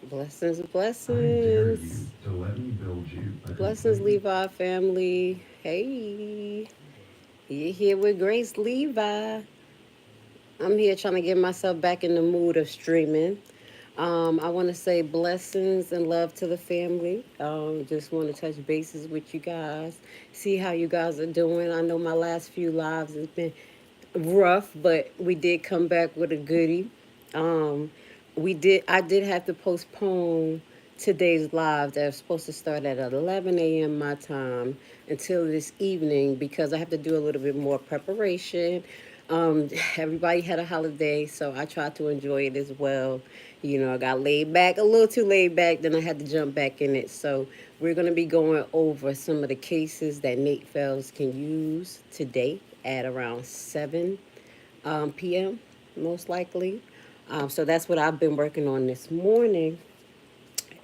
Blessings, blessings. Blessings, Levi family. Hey, you're here with Grace Levi. I'm here trying to get myself back in the mood of streaming. I want to say blessings and love to the family. Just want to touch bases with you guys, see how you guys are doing. I know my last few lives has been rough, but we did come back with a goodie. Um, I did have to postpone today's live that was supposed to start at 11 a.m. my time until this evening because I have to do a little bit more preparation. Everybody had a holiday, so I tried to enjoy it as well. You know, I got laid back, a little too laid back, then I had to jump back in it. So we're going to be going over some of the cases that Nate Fells can use today at around 7 p.m., most likely. So that's what I've been working on this morning,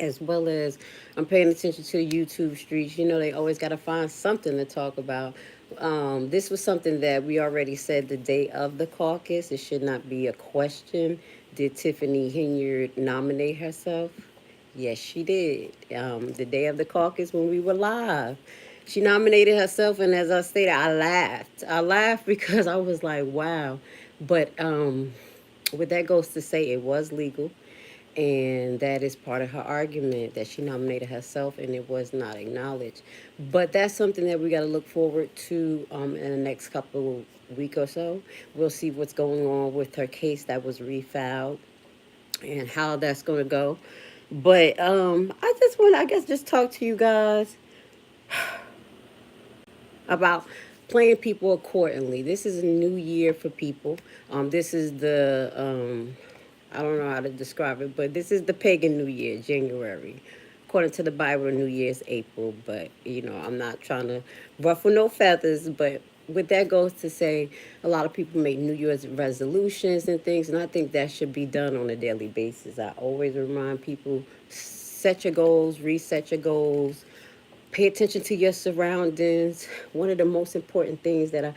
as well as I'm paying attention to YouTube streets. You know, they always got to find something to talk about. This was something that we already said the day of the caucus. It should not be a question. Did Tiffany Henyard nominate herself? Yes, she did. The day of the caucus when we were live. She nominated herself, and as I stated, I laughed. I laughed because I was like, wow. But what that goes to say, it was legal. And that is part of her argument that she nominated herself and it was not acknowledged. But that's something that we got to look forward to in the next couple week or so. We'll see what's going on with her case that was refiled and how that's going to go. But I just want to, I guess, just talk to you guys about playing people accordingly. This is a new year for people. This is I don't know how to describe it, but this is the pagan New Year, January. According to the Bible, New Year's April, but I'm not trying to ruffle no feathers, but with that goes to say a lot of people make New Year's resolutions and things, and I think that should be done on a daily basis. I always remind people set your goals, reset your goals, pay attention to your surroundings. One of the most important things that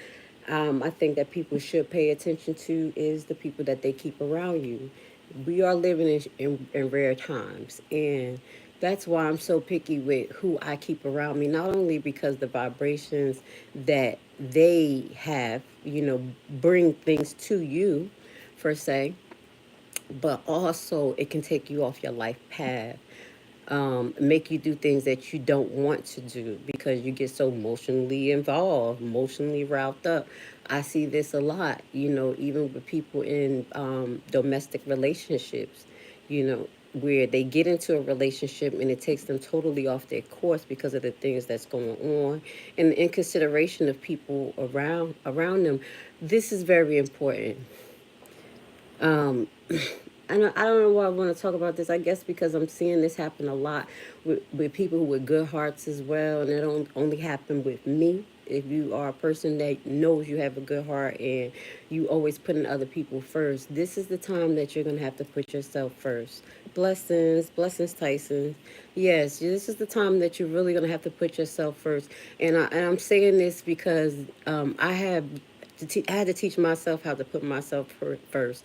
I think that people should pay attention to is the people that they keep around you. We are living in rare times, and that's why I'm so picky with who I keep around me. Not only because the vibrations that they have, bring things to you, per se, but also it can take you off your life path, make you do things that you don't want to do because you get so emotionally involved, emotionally wrapped up. I see this a lot, even with people in domestic relationships, where they get into a relationship and it takes them totally off their course because of the things that's going on and in consideration of people around them. This is very important. Um, I don't know why I want to talk about this. I guess because I'm seeing this happen a lot with people with good hearts as well. And it don't only happen with me. If you are a person that knows you have a good heart and you always putting other people first, this is the time that you're going to have to put yourself first. Blessings, blessings, Tyson. Yes, this is the time that you're really going to have to put yourself first. And I'm saying this because I had to teach myself how to put myself first.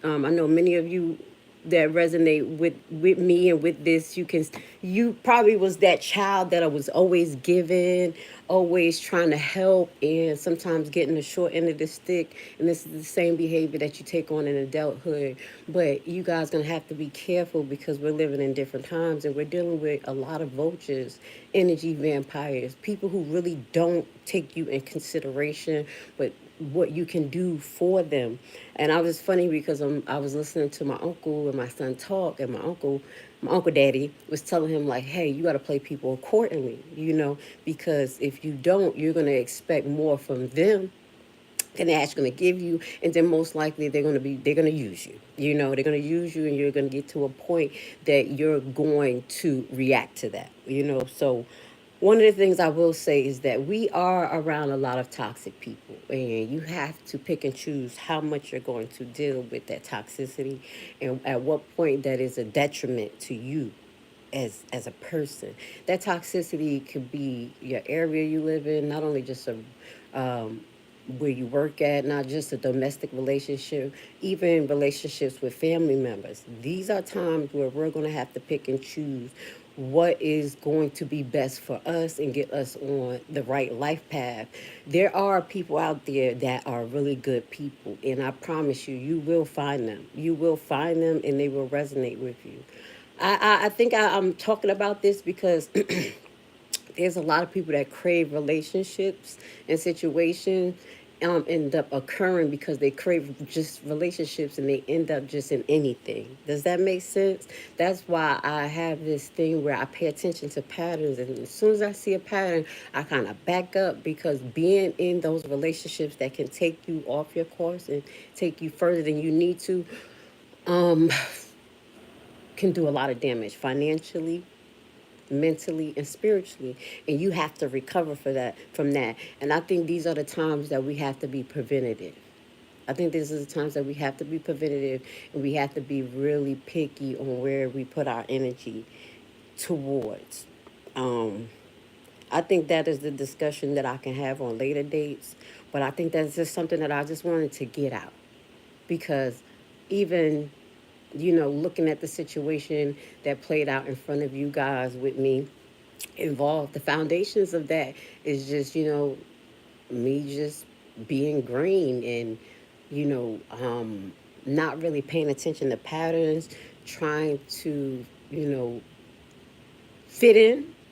I know many of you that resonate with me and with this. You probably was that child that I was always giving, always trying to help, and sometimes getting the short end of the stick. And this is the same behavior that you take on in adulthood. But you guys gonna have to be careful because we're living in different times and we're dealing with a lot of vultures, energy vampires, people who really don't take you in consideration, but what you can do for them. And I was funny because I was listening to my uncle and my son talk, and my uncle daddy was telling him like, hey, you got to play people accordingly, because if you don't, you're going to expect more from them and they're actually going to give you, and then most likely they're going to use you. They're going to use you, and you're going to get to a point that you're going to react to that. So one of the things I will say is that we are around a lot of toxic people, and you have to pick and choose how much you're going to deal with that toxicity, and at what point that is a detriment to you as a person. That toxicity could be your area you live in, not only just a where you work at, not just a domestic relationship, even relationships with family members. These are times where we're going to have to pick and choose what is going to be best for us and get us on the right life path. There are people out there that are really good people, and I promise you, you will find them. You will find them, and they will resonate with you. I think I'm talking about this because there's a lot of people that crave relationships and situations end up occurring because they crave just relationships and they end up just in anything. Does that make sense? That's why I have this thing where I pay attention to patterns, and as soon as I see a pattern, I kind of back up, because being in those relationships that can take you off your course and take you further than you need to um, can do a lot of damage financially, mentally, and spiritually, and you have to recover for that from that. And I think these are the times that we have to be preventative. I think these are the times that we have to be preventative, and we have to be really picky on where we put our energy towards. um I think that is the discussion that I can have on later dates, but I think that's just something that I just wanted to get out, because even, looking at the situation that played out in front of you guys with me involved, the foundations of that is just, me just being green and, you know, not really paying attention to patterns, trying to, fit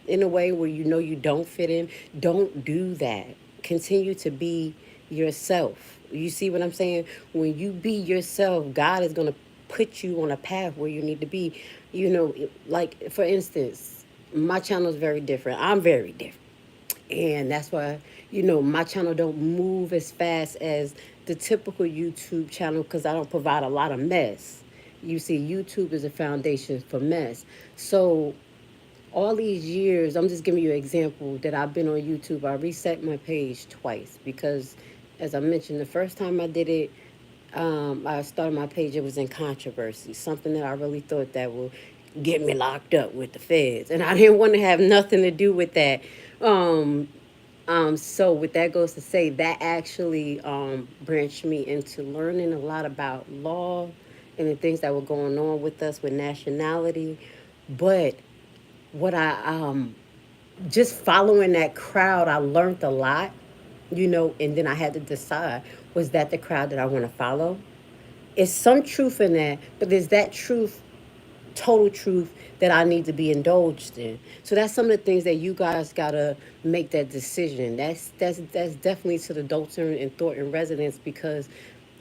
in a way where you don't fit in. Don't do that. Continue to be yourself. You see what I'm saying? When you be yourself, God is going to put you on a path where you need to be. Like, for instance, my channel is very different. I'm very different, and that's why, my channel don't move as fast as the typical YouTube channel, because I don't provide a lot of mess. You see, YouTube is a foundation for mess. So all these years, I'm just giving you an example that I've been on YouTube. I reset my page twice because, as I mentioned, the first time I did it, I started my page, it was in controversy, something that I really thought that would get me locked up with the feds, and I didn't want to have nothing to do with that. Um, so with that goes to say, that actually branched me into learning a lot about law and the things that were going on with us with nationality. But what I just following that crowd, I learned a lot, and then I had to decide, was that the crowd that I want to follow? Is some truth in that, but is that truth total truth that I need to be indulged in? So that's some of the things that you guys gotta make that decision. That's definitely to the adults and thought and residents, because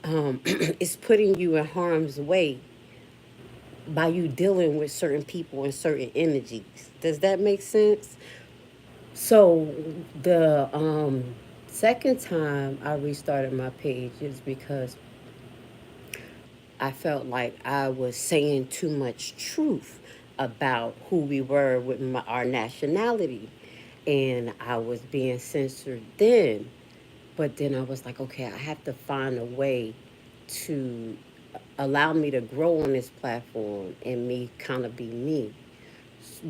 it's putting you in harm's way by you dealing with certain people and certain energies. Does that make sense? So the second time I restarted my page is because I felt like I was saying too much truth about who we were with our nationality. And I was being censored then. But then I was like, okay, I have to find a way to allow me to grow on this platform and me kind of be me.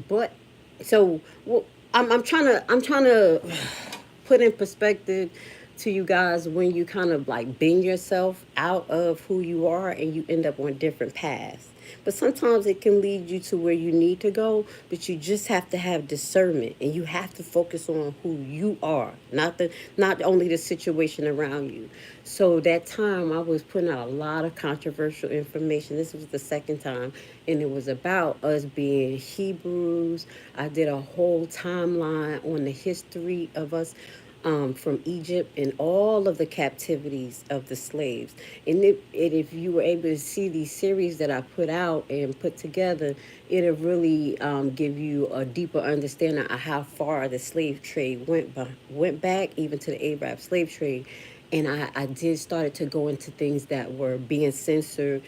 But so, well, I'm trying to put in perspective to you guys, when you kind of like bend yourself out of who you are and you end up on different paths. But sometimes it can lead you to where you need to go, but you just have to have discernment, and you have to focus on who you are, not only the situation around you. So that time I was putting out a lot of controversial information. This was the second time, and it was about us being Hebrews. I did a whole timeline on the history of us, from Egypt and all of the captivities of the slaves. And if you were able to see these series that I put out and put together, it'll really give you a deeper understanding of how far the slave trade went back, even to the Arab slave trade. And I did started to go into things that were being censored,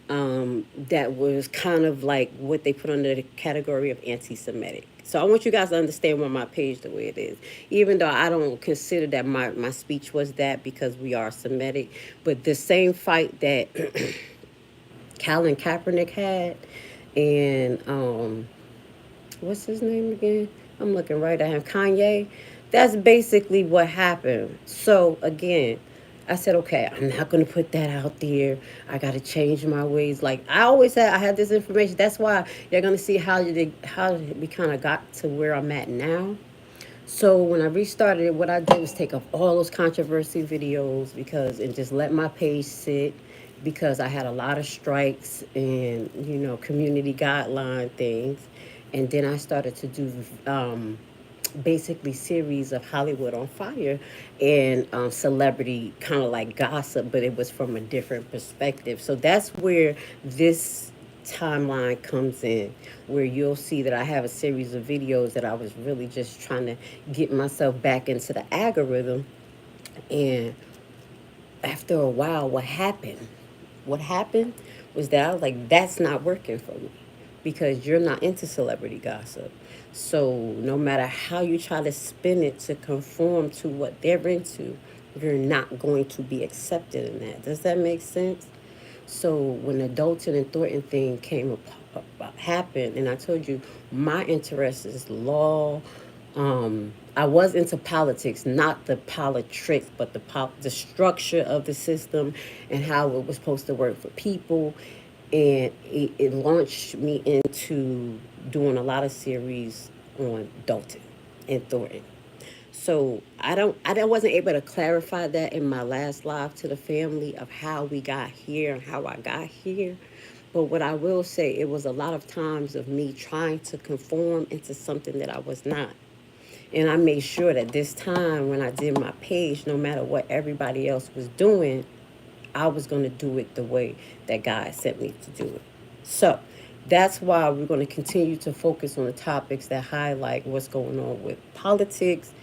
that was kind of like what they put under the category of anti-Semitic. So I want you guys to understand why my page the way it is. Even though I don't consider that my speech was that, because we are Semitic, but the same fight that Colin Kaepernick had, and what's his name again? I'm looking right at him. Kanye. That's basically what happened. So again, I said, okay, I'm not going to put that out there. I got to change my ways. Like I always said, I had this information. That's why you're going to see how we kind of got to where I'm at now. So when I restarted it, what I did was take off all those controversy videos because and just let my page sit because I had a lot of strikes and community guideline things, and then I started to do basically series of Hollywood on Fire and celebrity kind of like gossip, but it was from a different perspective. So that's where this timeline comes in, where you'll see that I have a series of videos that I was really just trying to get myself back into the algorithm. And after a while, what happened? What happened was that I was like, that's not working for me because you're not into celebrity gossip. So no matter how you try to spin it to conform to what they're into, you're not going to be accepted in that. Does that make sense? So when the Dalton and Thornton thing happened, and I told you my interest is law. I was into politics, not the politics, but the structure of the system and how it was supposed to work for people. And it launched me into doing a lot of series on Dalton and Thornton. So I wasn't able to clarify that in my last live to the family of how we got here and how I got here. But what I will say, it was a lot of times of me trying to conform into something that I was not. And I made sure that this time when I did my page, no matter what everybody else was doing, I was going to do it the way that God sent me to do it. So that's why we're going to continue to focus on the topics that highlight what's going on with politics,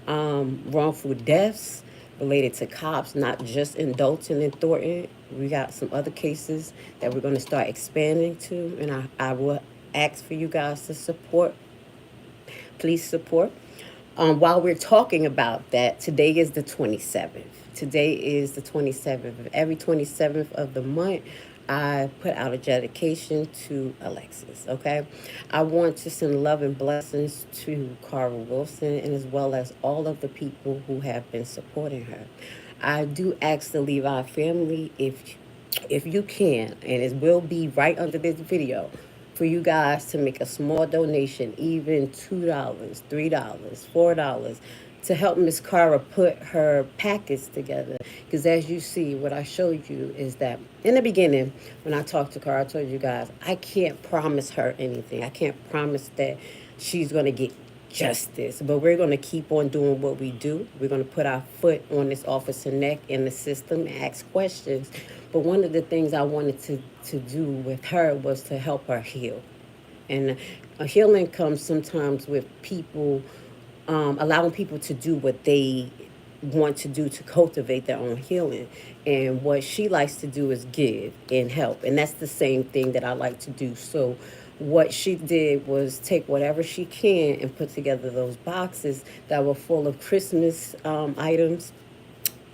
wrongful deaths related to cops, not just in Dalton and Thornton. We got some other cases that we're going to start expanding to, and I will ask for you guys to support. Please support. While we're talking about that, today is the 27th. Today is the 27th. Every 27th of the month, I put out a dedication to Alexis, okay? I want to send love and blessings to Cara Wilson and as well as all of the people who have been supporting her. I do ask the Levi family if you can, and it will be right under this video, for you guys to make a small donation, even $2, $3, $4, to help Miss Cara put her packets together. Because as you see, what I showed you is that in the beginning, when I talked to Cara, I told you guys, I can't promise her anything. I can't promise that she's going to get justice, but we're going to keep on doing what we do. We're going to put our foot on this officer neck in the system and ask questions. But one of the things I wanted to do with her was to help her heal. And a healing comes sometimes with people allowing people to do what they want to do to cultivate their own healing. And what she likes to do is give and help. And that's the same thing that I like to do. So what she did was take whatever she can and put together those boxes that were full of Christmas items,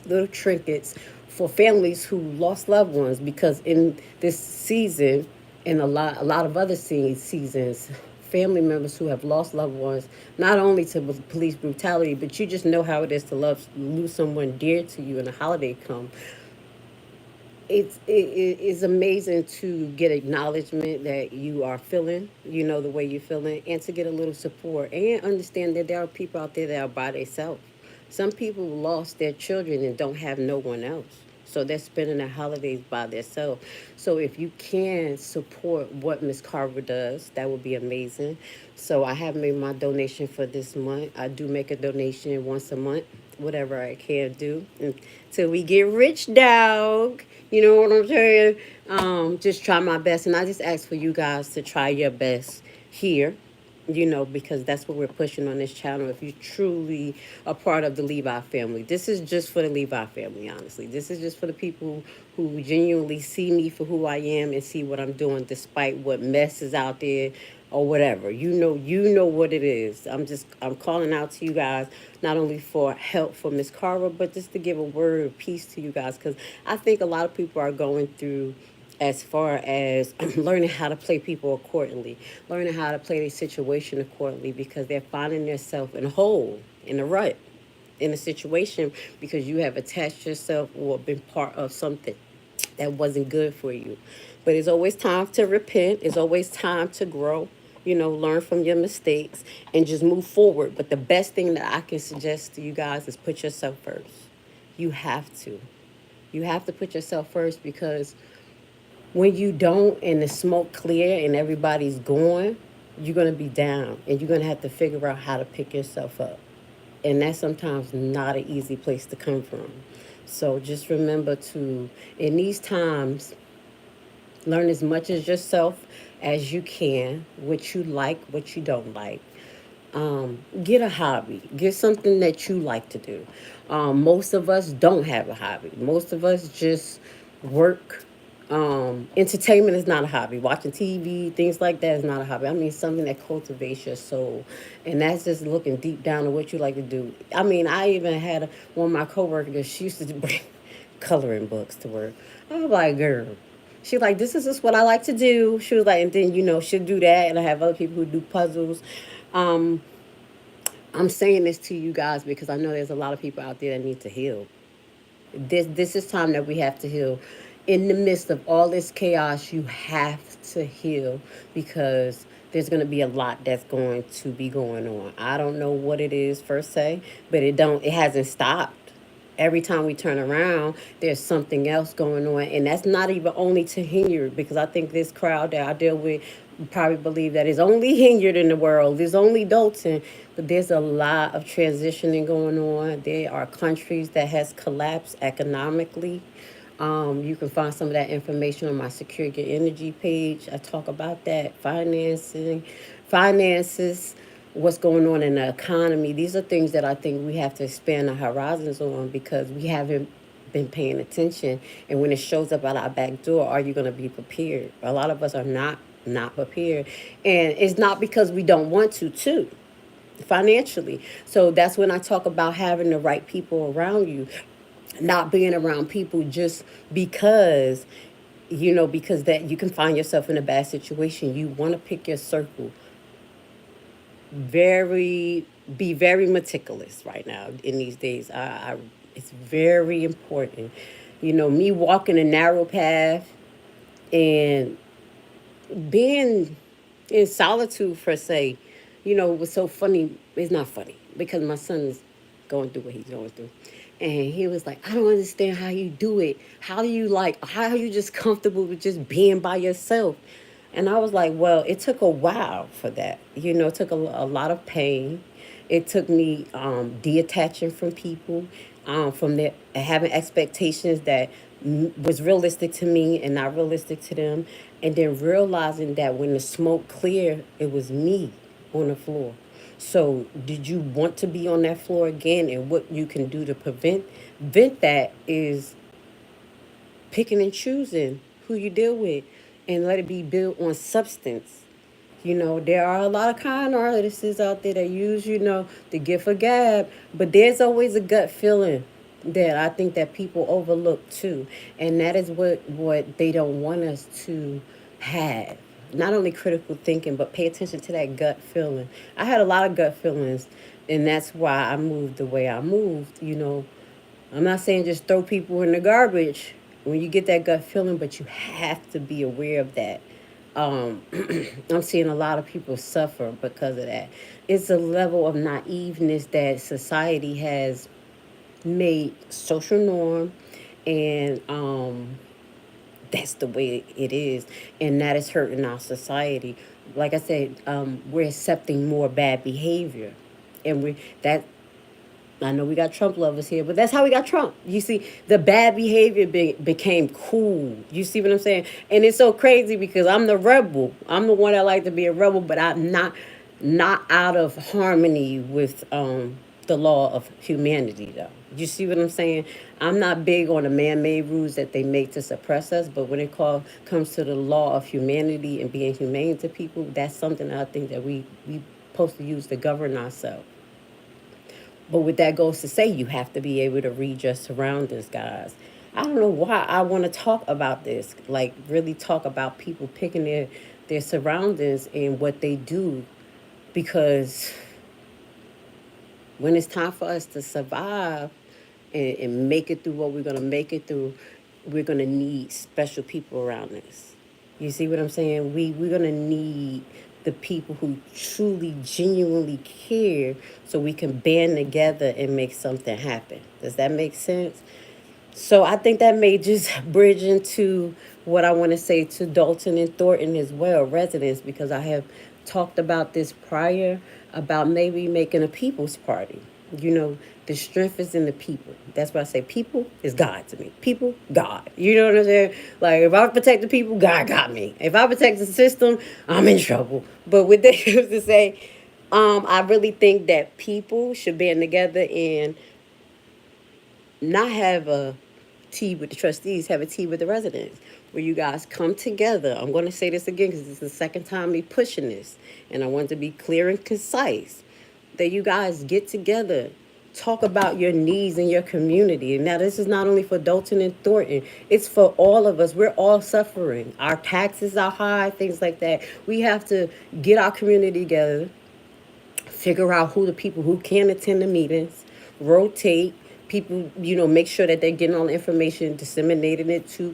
little trinkets for families who lost loved ones, because in this season and a lot of other seasons, family members who have lost loved ones, not only to police brutality, but you just know how it is to lose someone dear to you and a holiday come. It is amazing to get acknowledgement that you are feeling, the way you're feeling, and to get a little support and understand that there are people out there that are by themselves. Some people lost their children and don't have no one else. So they're spending their holidays by themselves. So if you can support what Miss Carver does, that would be amazing. So I have made my donation for this month. I do make a donation once a month, whatever I can do, until we get rich, dog. You know what I'm saying? Just try my best. And I just ask for you guys to try your best here, because that's what we're pushing on this channel. If you truly are part of the Levi family, this is just for the Levi family, honestly. This is just for the people who genuinely see me for who I am and see what I'm doing despite what mess is out there or whatever. You know what it is. I'm calling out to you guys, not only for help for Miss Carver, but just to give a word of peace to you guys, because I think a lot of people are going through as far as learning how to play people accordingly, learning how to play their situation accordingly, because they're finding themselves in a hole, in a rut. in a situation because you have attached yourself or been part of something that wasn't good for you. But it's always time to repent. It's always time to grow, learn from your mistakes and just move forward. But the best thing that I can suggest to you guys is put yourself first. You have to. You have to put yourself first because when you don't and the smoke clear and everybody's gone, you're going to be down and you're going to have to figure out how to pick yourself up. And that's sometimes not an easy place to come from. So just remember to, in these times, learn as much as yourself as you can, what you like, what you don't like. Get a hobby. Get something that you like to do. Most of us don't have a hobby. Most of us just work. Entertainment is not a hobby. Watching TV, things like that is not a hobby. I mean, something that cultivates your soul. And that's just looking deep down to what you like to do. I mean, I even had one of my coworkers, she used to bring coloring books to work. I was like, girl, she's like, this is just what I like to do. She was like, and then, she'll do that. And I have other people who do puzzles. Um, I'm saying this to you guys because I know there's a lot of people out there that need to heal. This is time that we have to heal. In the midst of all this chaos, you have to heal because there's going to be a lot that's going to be going on. I don't know what it is per se, but it hasn't stopped. Every time we turn around, there's something else going on. And that's not even only to hinder, because I think this crowd that I deal with probably believe that it's only hindered in the world. There's only Dalton. But there's a lot of transitioning going on. There are countries that has collapsed economically. You can find some of that information on my Secure Your Energy page. I talk about that, finances, what's going on in the economy. These are things that I think we have to expand our horizons on because we haven't been paying attention. And when it shows up at our back door, are you going to be prepared? A lot of us are not prepared. And it's not because we don't want to, too, financially. So that's when I talk about having the right people around you, not being around people just because that you can find yourself in a bad situation. You want to pick your circle very, be very meticulous right now in these days. It's very important. Me walking a narrow path and being in solitude per se, was so funny. It's not funny because my son is going through what he's going through. And he was like, I don't understand how you do it. How are you just comfortable with just being by yourself? And I was like, well, it took a while for that. It took a lot of pain. It took me detaching from people, from their having expectations that was realistic to me and not realistic to them. And then realizing that when the smoke cleared, it was me on the floor. So, did you want to be on that floor again? And what you can do to prevent that is picking and choosing who you deal with and let it be built on substance. There are a lot of kind artists out there that use, the gift of gab, but there's always a gut feeling that I think that people overlook too. And that is what they don't want us to have. Not only critical thinking, but pay attention to that gut feeling. I had a lot of gut feelings, and that's why I moved the way I moved. I'm not saying just throw people in the garbage when you get that gut feeling, but you have to be aware of that. um, I'm seeing a lot of people suffer because of that. It's a level of naiveness that society has made social norm, and that's the way it is, and that is hurting our society. Like I said, we're accepting more bad behavior, and we that I know we got Trump lovers here, but that's how we got Trump. You see, the bad behavior became cool. You see what I'm saying? And it's so crazy because I'm the rebel. I'm the one that like to be a rebel, but I'm not out of harmony with the law of humanity, though. You see what I'm saying? I'm not big on the man-made rules that they make to suppress us, but when comes to the law of humanity and being humane to people, that's something I think that we supposed to use to govern ourselves. But with that goes to say, you have to be able to read your surroundings, guys. I don't know why I want to talk about this, like really talk about people picking their surroundings and what they do, because When it's time for us to survive and make it through what we're going to make it through, we're going to need special people around us. You see what I'm saying? We're going to need the people who truly, genuinely care so we can band together and make something happen. Does that make sense? So I think that may just bridge into what I want to say to Dalton and Thornton as well, residents, because I have talked about this prior about maybe making a people's party. You know, the strength is in the people. That's why I say people is God to me. People, God. You know what I'm saying? Like, if I protect the people, God got me. If I protect the system, I'm in trouble. But with that to say, I really think that people should band together and not have a tea with the trustees, have a tea with the residents, where you guys come together. I'm going to say this again because it's the second time me pushing this, and I want to be clear and concise. That you guys get together, talk about your needs in your community. And now this is not only for Dalton and Thornton, it's for all of us. We're all suffering. Our taxes are high, things like that. We have to get our community together, figure out who the people who can attend the meetings, rotate people, make sure that they're getting all the information, disseminating it to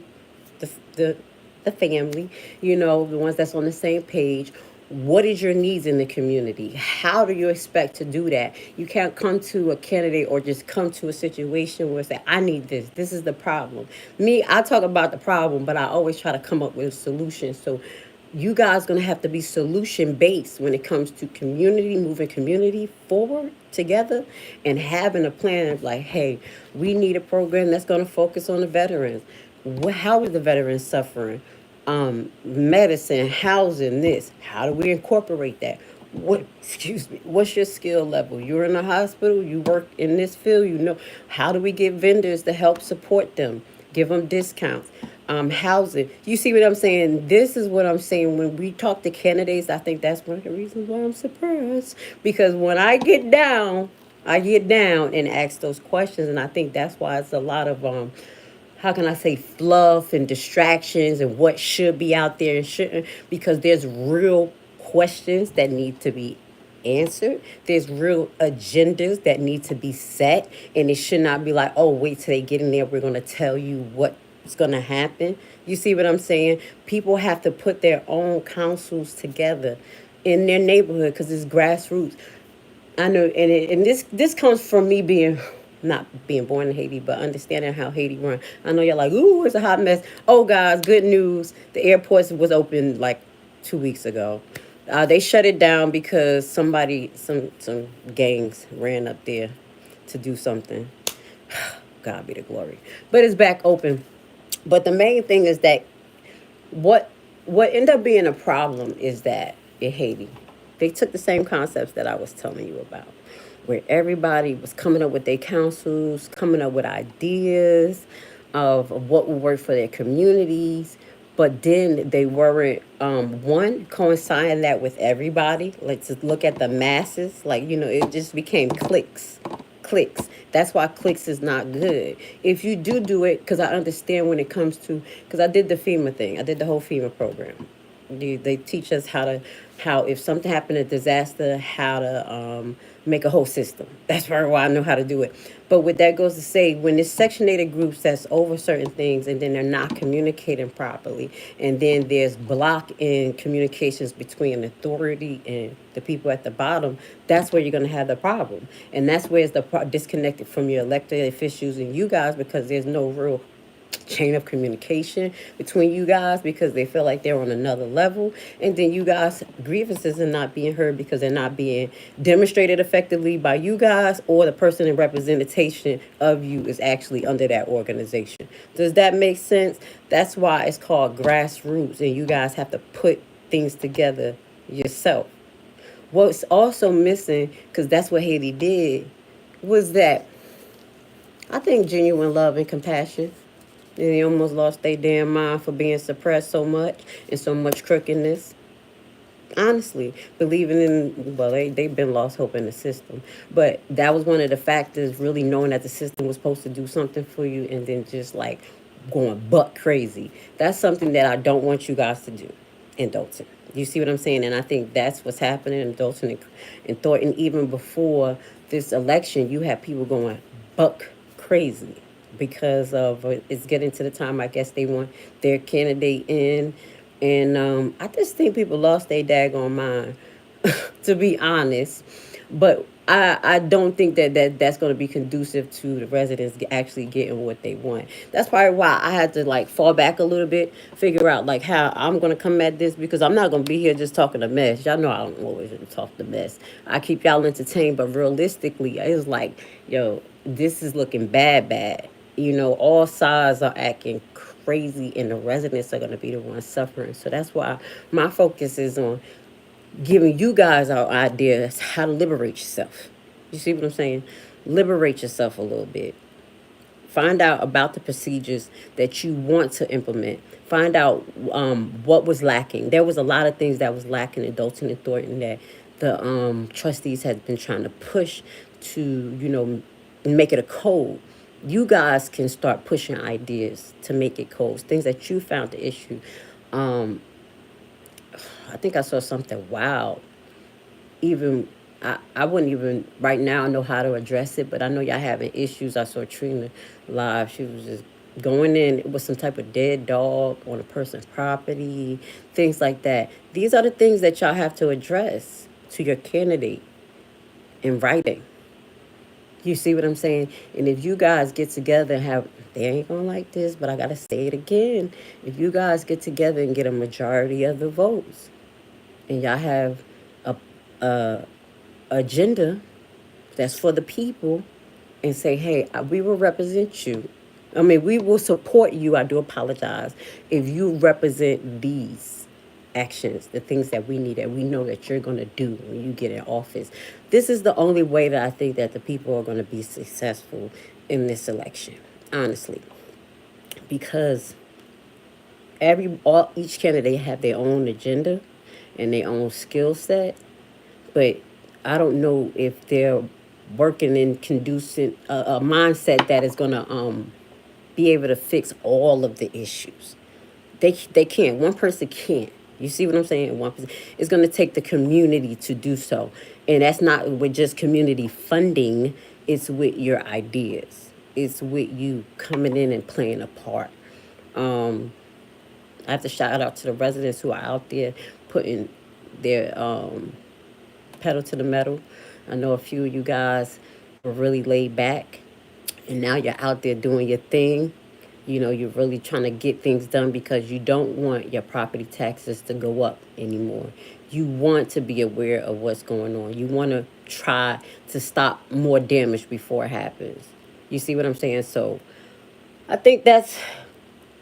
the the, the family, the ones that's on the same page. What is your needs in the community? How do you expect to do that? You can't come to a candidate or just come to a situation where say, I need this. This is the problem. Me, I talk about the problem, but I always try to come up with a solution. So you guys going to have to be solution based when it comes to community, moving community forward together and having a plan of like, hey, we need a program that's going to focus on the veterans. How is the veterans suffering? Medicine, housing, this. How do we incorporate that? Excuse me, what's your skill level? You're in a hospital, you work in this field, how do we get vendors to help support them, give them discounts? Housing. You see what I'm saying? This is what I'm saying. When we talk to candidates, I think that's one of the reasons why I'm surprised. Because when I get down and ask those questions, and I think that's why it's a lot of how can I say, fluff and distractions and what should be out there and shouldn't, because there's real questions that need to be answered. There's real agendas that need to be set, and it should not be like, oh, wait till they get in there, we're going to tell you what's going to happen. You see what I'm saying? People have to put their own councils together in their neighborhood because it's grassroots. I know, and this comes from me being not being born in Haiti, but understanding how Haiti run. I know you're like, ooh, it's a hot mess. Oh, guys, good news. The airport was open like 2 weeks ago. They shut it down because some gangs ran up there to do something. God be the glory. But it's back open. But the main thing is that what ended up being a problem is that in Haiti, they took the same concepts that I was telling you about, where everybody was coming up with their councils, coming up with ideas of what would work for their communities. But then they weren't, one, coinciding that with everybody. Like, to look at the masses, like, it just became clicks. That's why clicks is not good. If you do it, because I understand when it comes to, because I did the FEMA thing. I did the whole FEMA program. They teach us how if something happened, a disaster, how to make a whole system. That's why I know how to do it. But what that goes to say, when there's sectionated groups that's over certain things and then they're not communicating properly, and then there's block in communications between authority and the people at the bottom, that's where you're going to have the problem. And that's where it's disconnected from your elected officials and you guys, because there's no real chain of communication between you guys because they feel like they're on another level, and then you guys grievances are not being heard because they're not being demonstrated effectively by you guys, or the person in representation of you is actually under that organization. Does that make sense? That's why it's called grassroots, and you guys have to put things together yourself. What's also missing, because that's what Haiti did, was that I think genuine love and compassion. And they almost lost their damn mind for being suppressed so much and so much crookedness. Honestly, believing in, well, they've been lost hope in the system. But that was one of the factors, really knowing that the system was supposed to do something for you and then just like going butt crazy. That's something that I don't want you guys to do. in Dalton. You see what I'm saying? And I think that's what's happening in Dalton and Thornton. Even before this election, you have people going buck crazy because of it's getting to the time. I guess they want their candidate in, and I just think people lost their daggone mind, to be honest. But I don't think that's going to be conducive to the residents actually getting what they want. That's probably why I had to like fall back a little bit, figure out like how I'm going to come at this, because I'm not going to be here just talking a mess. Y'all know I don't always talk the mess. I keep y'all entertained, but realistically, it's like, yo, this is looking bad. You know, all sides are acting crazy, and the residents are going to be the ones suffering. So that's why my focus is on giving you guys our ideas how to liberate yourself. You see what I'm saying? Liberate yourself a little bit. Find out about the procedures that you want to implement. Find out what was lacking. There was a lot of things that was lacking in Dalton and Thornton that the trustees had been trying to push to, make it a code. You guys can start pushing ideas to make it codes, things that you found the issue. Um, I think I saw something wild. Even I wouldn't even right now know how to address it, but I know y'all having issues. I saw Trina live. She was just going in with some type of dead dog on a person's property, things like that. These are the things that y'all have to address to your candidate in writing. You see what I'm saying? And if you guys get together and have, they ain't gonna like this, but I gotta say it again. If you guys get together and get a majority of the votes, and y'all have a, a agenda that's for the people, and say, hey, we will represent you. I mean, we will support you. I do apologize if you represent these actions, the things that we need, that we know that you're going to do when you get in office. This is the only way that I think that the people are going to be successful in this election, honestly, because each candidate have their own agenda and their own skill set, but I don't know if they're working in conducive a mindset that is going to be able to fix all of the issues. They can't. One person can't. You see what I'm saying? One person. It's going to take the community to do so, and that's not with just community funding. It's with your ideas. It's with you coming in and playing a part. I have to shout out to the residents who are out there putting their pedal to the metal. I know a few of you guys were really laid back, and now you're out there doing your thing. You're really trying to get things done because you don't want your property taxes to go up anymore. You want to be aware of what's going on. You want to try to stop more damage before it happens. You see what I'm saying? So I think that's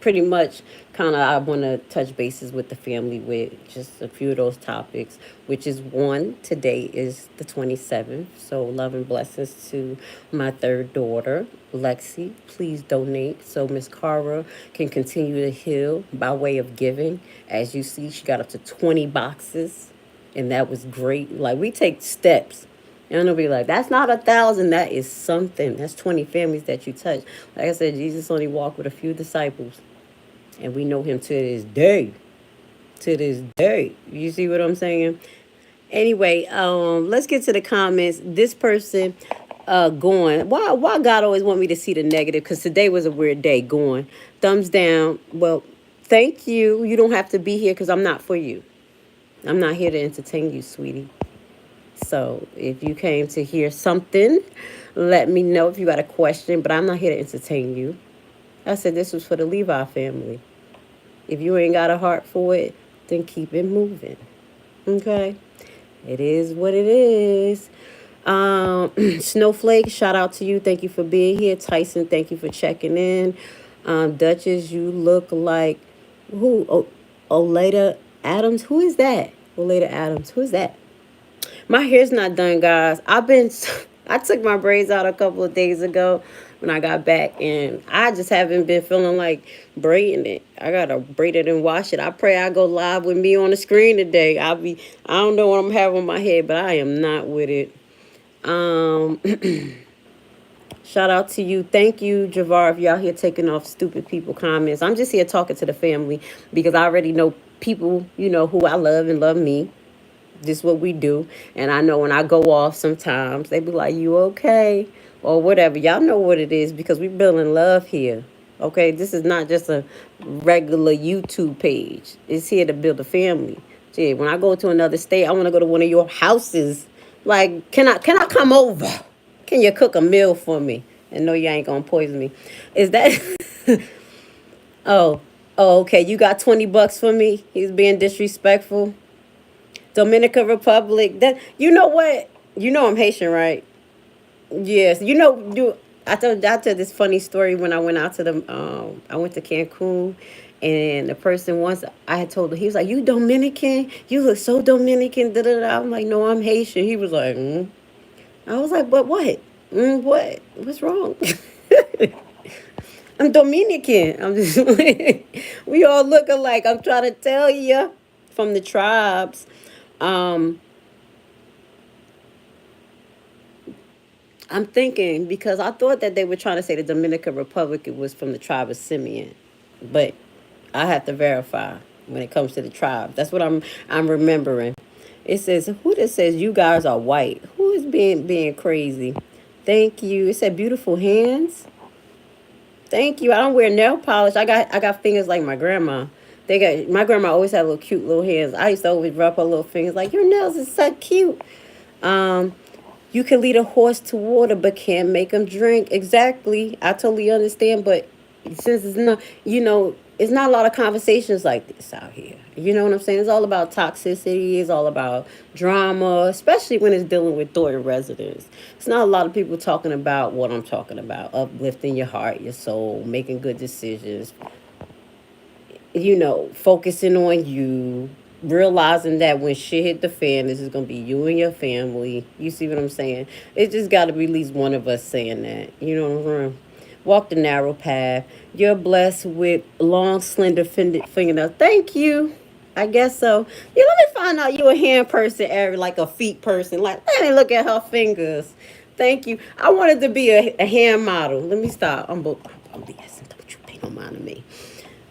pretty much kind of I want to touch bases with the family with just a few of those topics, which is one, today is the 27th. So love and blessings to my third daughter, Lexi. Please donate so Miss Cara can continue to heal by way of giving. As you see, she got up to 20 boxes, and that was great. Like, we take steps. And they'll be like, that's not 1,000. That is something. That's 20 families that you touch. Like I said, Jesus only walked with a few disciples. And we know him to this day. To this day. You see what I'm saying? Anyway, let's get to the comments. This person going, why God always want me to see the negative? Because today was a weird day. Going, thumbs down. Well, thank you. You don't have to be here because I'm not for you. I'm not here to entertain you, sweetie. So if you came to hear something, let me know if you got a question. But I'm not here to entertain you. I said this was for the Levi family. If you ain't got a heart for it, then keep it moving. Okay? It is what it is. Snowflake, shout out to you. Thank you for being here. Tyson, thank you for checking in. Duchess, you look like who? Oleda Adams. Who is that? Oleda Adams. Who is that? My hair's not done, guys. I took my braids out a couple of days ago when I got back, and I just haven't been feeling like braiding it. I gotta braid it and wash it. I pray I go live with me on the screen today. I don't know what I'm having on my head, but I am not with it. Shout out to you. Thank you, Javar, if y'all here taking off stupid people comments. I'm just here talking to the family because I already know people, you know, who I love and love me. This is what we do. And I know when I go off sometimes, they be like, you okay? Or whatever. Y'all know what it is because we building love here. Okay, this is not just a regular YouTube page. It's here to build a family. See, when I go to another state, I want to go to one of your houses. Like, can I come over? Can you cook a meal for me? And no, you ain't gonna poison me. Is that oh, oh, okay. You got 20 bucks for me? He's being disrespectful. Dominican Republic. That, you know what? You know I'm Haitian, right? Yes. I told this funny story when I went out to the I went to Cancun, and the person once I had told him, he was like, "You Dominican? You look so Dominican." Da da da. I'm like, "No, I'm Haitian." He was like, mm. I was like, "But what? What? What's wrong?" I'm Dominican. I'm just we all look alike. I'm trying to tell you from the tribes. Um, I'm thinking because I thought that they were trying to say the Dominican Republic it was from the tribe of Simeon, but I have to verify when it comes to the tribe. That's what I'm remembering. It says who this says you guys are white. Who is being crazy? Thank you. It said beautiful hands. Thank you. I don't wear nail polish. I got fingers like my grandma. They got my grandma always had little cute little hands. I used to always rub her little fingers like your nails is so cute. Um, you can lead a horse to water, but can't make him drink. Exactly. I totally understand. But since it's not, it's not a lot of conversations like this out here. You know what I'm saying? It's all about toxicity. It's all about drama, especially when it's dealing with Thornton residents. It's not a lot of people talking about what I'm talking about, uplifting your heart, your soul, making good decisions, focusing on you, realizing that when shit hit the fan, this is gonna be you and your family. You see what I'm saying? It just got to be at least one of us saying that. You know what I'm saying? Walk the narrow path. You're blessed with long, slender fingernails. Thank you. I guess so. Yeah, let me find out you a hand person, Ari, like a feet person. Like, let me look at her fingers. Thank you. I wanted to be a hand model. Let me stop. I'm BSing. Don't you pay no mind to me.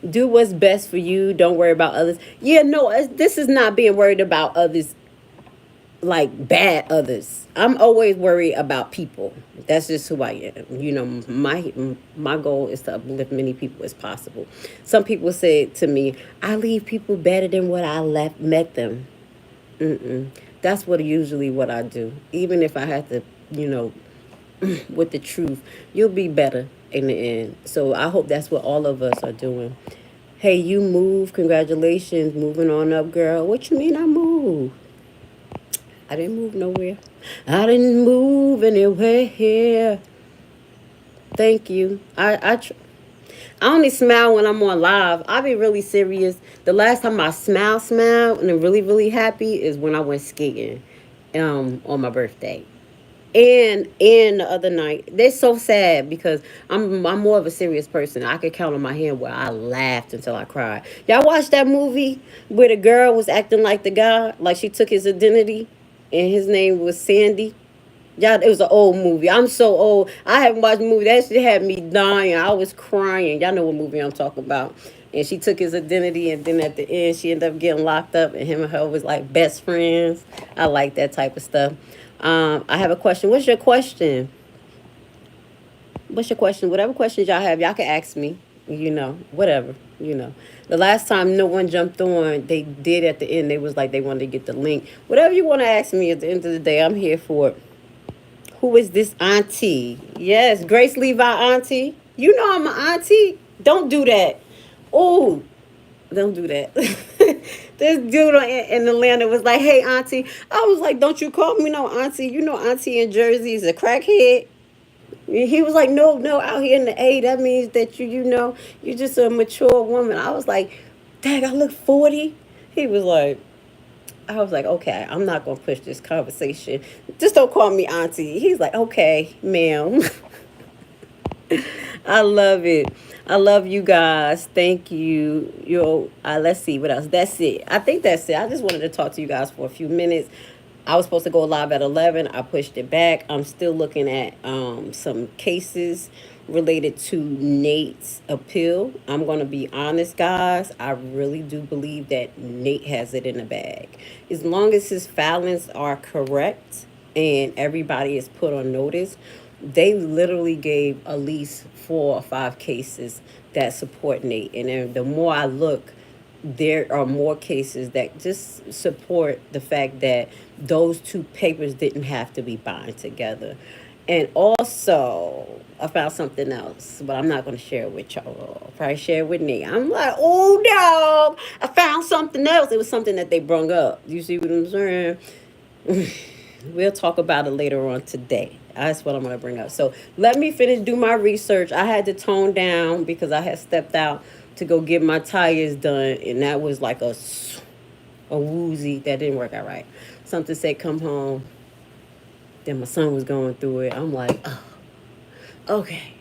Do what's best for you. Don't worry about others. Yeah, no, this is not being worried about others, like bad others. I'm always worried about people. That's just who I am. My goal is to uplift many people as possible. Some people say to me, I leave people better than what I met them. Mm-mm. That's what I do. Even if I have to, you know, with the truth, you'll be better in the end. So I hope that's what all of us are doing. Hey, you move. Congratulations. Moving on up, girl. What you mean I move? I didn't move nowhere. I didn't move anywhere here. Thank you. I only smile when I'm on live. I be really serious. The last time I smile, and I'm really, really happy is when I went skating on my birthday. And the other night, they're so sad because I'm more of a serious person. I could count on my hand where I laughed until I cried. Y'all watched that movie where the girl was acting like the guy, like she took his identity, and his name was Sandy. Y'all, it was an old movie. I'm so old. I haven't watched the movie. That shit had me dying. I was crying. Y'all know what movie I'm talking about. And she took his identity, and then at the end, she ended up getting locked up, and him and her was like best friends. I like that type of stuff. I have a question. What's your question? What's your question? Whatever questions y'all have, y'all can ask me. Whatever. The last time no one jumped on, they did at the end. They was like they wanted to get the link. Whatever you want to ask me at the end of the day, I'm here for it. Who is this auntie? Yes, Grace Levi auntie. You know I'm an auntie. Don't do that. Oh, don't do that. This dude in Atlanta was like, hey, auntie. I was like, don't you call me no auntie. You know auntie in Jersey is a crackhead. He was like, no, no, out here in the A, that means that you're just a mature woman. I was like, dang, I look 40. He was like, I was like, okay, I'm not going to push this conversation. Just don't call me auntie. He's like, okay, ma'am. I love it. I love you guys. Thank you. Let's see what else. That's it. I think that's it. I just wanted to talk to you guys for a few minutes. I was supposed to go live at 11. I pushed it back. I'm still looking at some cases related to Nate's appeal. I'm going to be honest, guys. I really do believe that Nate has it in the bag. As long as his filings are correct and everybody is put on notice, they literally gave at least 4 or 5 cases that support Nate. And then the more I look, there are more cases that just support the fact that those two papers didn't have to be bound together. And also, I found something else, but I'm not going to share it with y'all. I'll probably share it with Nate. I'm like, oh, dog, I found something else. It was something that they brung up. You see what I'm saying? We'll talk about it later on today. That's what I'm going to bring up. So let me finish do my research. I had to tone down because I had stepped out to go get my tires done, and that was like a woozy that didn't work out right. Something said come home. Then my son was going through it. I'm like, oh, okay.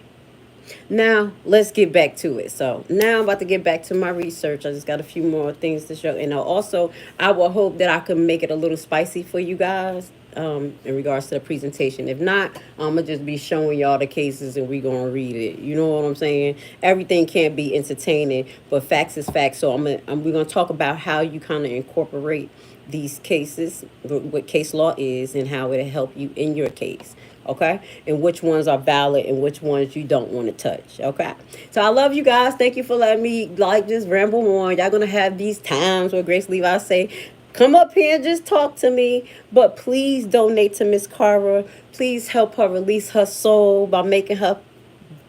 Now let's get back to it. So now I'm about to get back to my research. I just got a few more things to show, and also I will hope that I can make it a little spicy for you guys in regards to the presentation. If not, I'm gonna just be showing y'all the cases and we gonna read it. You know what I'm saying? Everything can't be entertaining, but facts is facts. So we're gonna talk about how you kind of incorporate these cases, what case law is, and how it'll help you in your case. Okay, and which ones are valid and which ones you don't want to touch. Okay, so I love you guys. Thank you for letting me like just ramble on. Y'all gonna have these times where Grace Levi say, come up here and just talk to me, but please donate to Miss Cara. Please help her release her soul by making her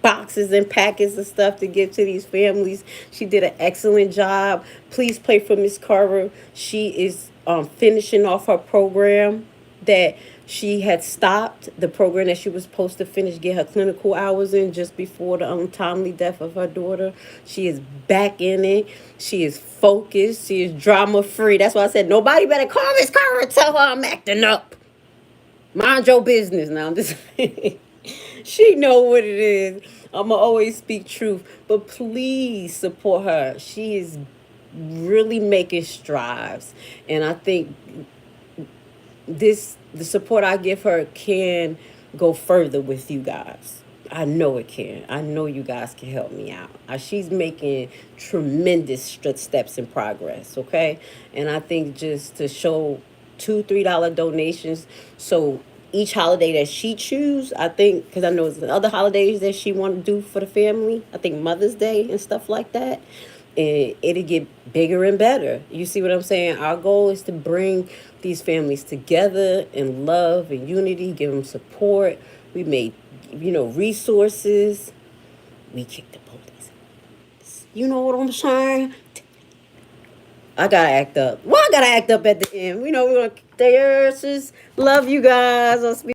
boxes and packets of stuff to give to these families. She did an excellent job. Please pray for Miss Carver. She is finishing off her program that she had stopped, the program that she was supposed to finish, get her clinical hours in just before the untimely death of her daughter. She is back in it. She is focused. She is drama free. That's why I said nobody better call Miss Carver and tell her I'm acting up. Mind your business now. I'm just she know what it is. I'ma always speak truth, but please support her. She is really making strides, and I think the support I give her can go further with you guys. I know it can. I know you guys can help me out. She's making tremendous steps in progress, okay? And I think just to show $2, $3 donations, so each holiday that she choose, I think, because I know there's other holidays that she want to do for the family. I think Mother's Day and stuff like that. And it'll get bigger and better. You see what I'm saying? Our goal is to bring these families together in love and unity, give them support. We made, resources. We kicked the police. You know what I'm saying? I gotta act up. Well, I gotta act up at the end. We're gonna kick their asses. Love you guys. I'll speak.